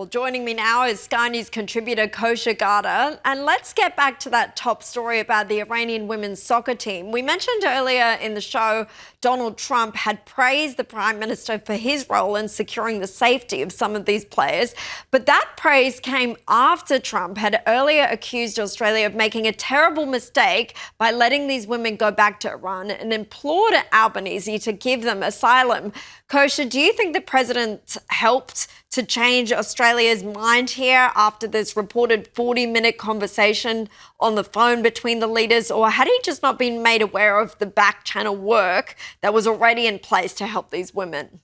Well, joining me now is Sky News contributor Kosha Gada. And let's get back to that top story about the Iranian women's soccer team. We mentioned earlier in the show, Donald Trump had praised the Prime Minister for his role in securing the safety of some of these players. But that praise came after Trump had earlier accused Australia of making a terrible mistake by letting these women go back to Iran and implored Albanese to give them asylum. Kosha, do you think the president helped to change Australia's mind here after this reported 40-minute conversation on the phone between the leaders, or had he just not been made aware of the back-channel work that was already in place to help these women?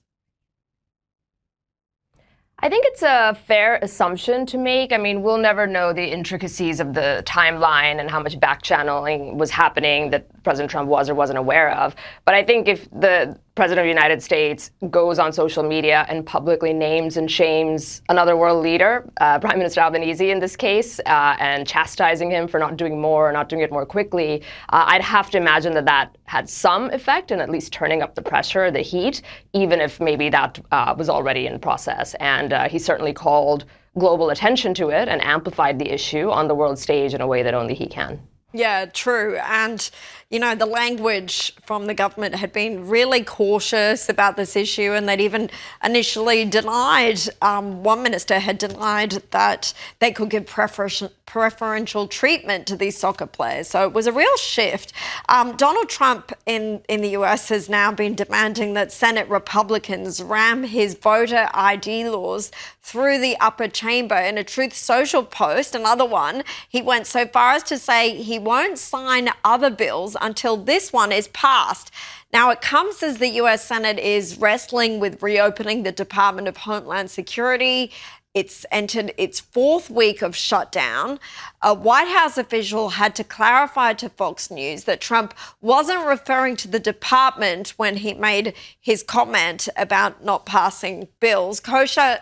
I think it's a fair assumption to make. I mean, we'll never know the intricacies of the timeline and how much back-channeling was happening that President Trump was or wasn't aware of. But I think if the President of the United States goes on social media and publicly names and shames another world leader, Prime Minister Albanese in this case, and chastising him for not doing more or not doing it more quickly, I'd have to imagine that that had some effect in at least turning up the pressure, the heat, even if maybe that was already in process. And he certainly called global attention to it and amplified the issue on the world stage in a way that only he can. Yeah, true. And, you know, the language from the government had been really cautious about this issue, and they'd even initially denied, one minister had denied that they could give preferential treatment to these soccer players. So it was a real shift. Donald Trump in the US has now been demanding that Senate Republicans ram his voter ID laws through the upper chamber. In a Truth Social post, another one, he went so far as to say he won't sign other bills until this one is passed. Now, it comes as the US Senate is wrestling with reopening the Department of Homeland Security. It's entered its fourth week of shutdown. A White House official had to clarify to Fox News that Trump wasn't referring to the department when he made his comment about not passing bills. Kosha,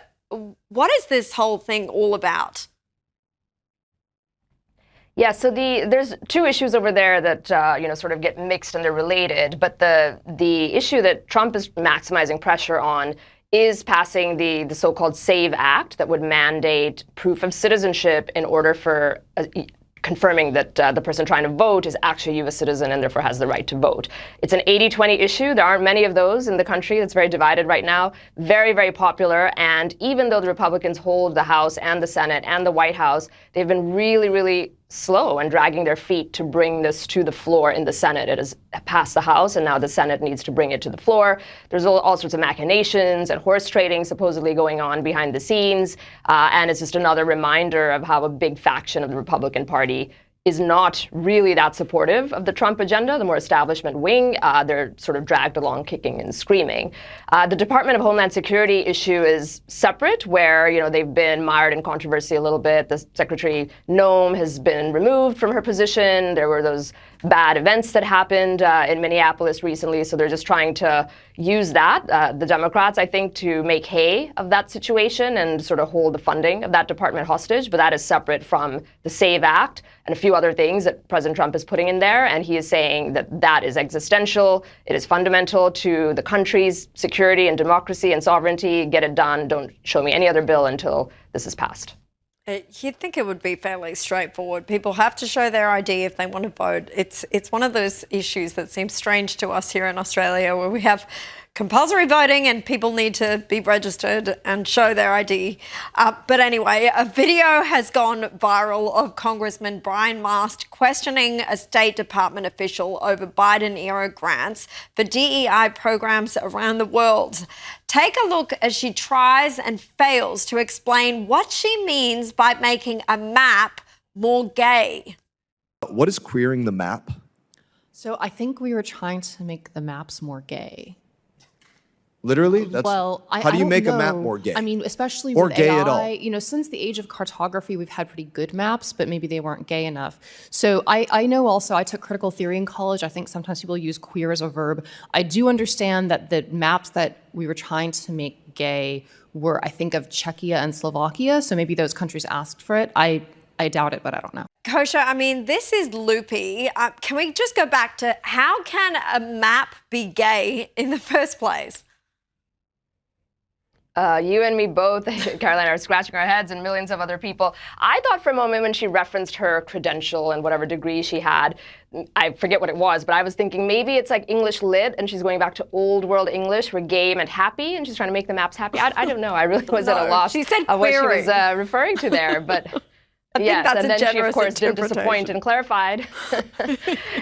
what is this whole thing all about? Yeah, so there's two issues over there that sort of get mixed and they're related. But the issue that Trump is maximizing pressure on is passing the so-called SAVE Act that would mandate proof of citizenship in order for confirming that the person trying to vote is actually a U.S. citizen and therefore has the right to vote. It's an 80-20 issue. There aren't many of those in the country. It's very divided right now. Very, very popular. And even though the Republicans hold the House and the Senate and the White House, they've been really, really slow and dragging their feet to bring this to the floor in the Senate. It has passed the House, and now the Senate needs to bring it to the floor. There's all sorts of machinations and horse trading supposedly going on behind the scenes, and it's just another reminder of how a big faction of the Republican Party is not really that supportive of the Trump agenda, the more establishment wing. They're sort of dragged along kicking and screaming. The Department of Homeland Security issue is separate, where they've been mired in controversy a little bit. The Secretary Noem has been removed from her position. There were those bad events that happened in Minneapolis recently, so they're just trying to use that, the Democrats, I think, to make hay of that situation and sort of hold the funding of that department hostage. But that is separate from the SAVE Act and a few other things that President Trump is putting in there. And he is saying that that is existential. It is fundamental to the country's security and democracy and sovereignty. Get it done. Don't show me any other bill until this is passed. You'd think it would be fairly straightforward. People have to show their ID if they want to vote. It's one of those issues that seems strange to us here in Australia, where we have compulsory voting and people need to be registered and show their ID. But anyway, a video has gone viral of Congressman Brian Mast questioning a State Department official over Biden-era grants for DEI programs around the world. Take a look as she tries and fails to explain what she means by making a map more gay. What is queering the map? So I think we were trying to make the maps more gay. Literally? How do you make a map more gay? I mean, especially or with gay AI, at all? Since the age of cartography, we've had pretty good maps, but maybe they weren't gay enough. So I know also, I took critical theory in college. I think sometimes people use queer as a verb. I do understand that the maps that we were trying to make gay were, I think, of Czechia and Slovakia. So maybe those countries asked for it. I doubt it, but I don't know. Kosha, I mean, this is loopy. Can we just go back to how can a map be gay in the first place? You and me both, Caroline, are scratching our heads, and millions of other people. I thought for a moment when she referenced her credential and whatever degree she had, I forget what it was, but I was thinking maybe it's like English lit, and she's going back to old world English, where game and happy, and she's trying to make the maps happy. I don't know. I really was at a loss she said of what she queering. was referring to there, but. Yes, and then she, of course, didn't disappoint and clarified.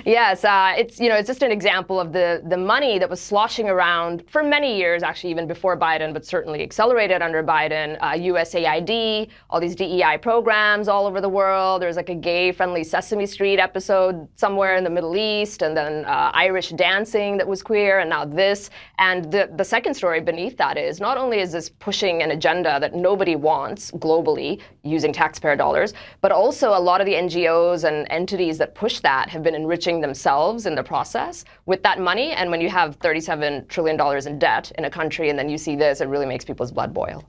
Yes, it's just an example of the money that was sloshing around for many years, actually even before Biden, but certainly accelerated under Biden. USAID, all these DEI programs all over the world. There's like a gay-friendly Sesame Street episode somewhere in the Middle East, and then Irish dancing that was queer, and now this. And the second story beneath that is not only is this pushing an agenda that nobody wants globally using taxpayer dollars, but also a lot of the NGOs and entities that push that have been enriching themselves in the process with that money. And when you have $37 trillion in debt in a country and then you see this, it really makes people's blood boil.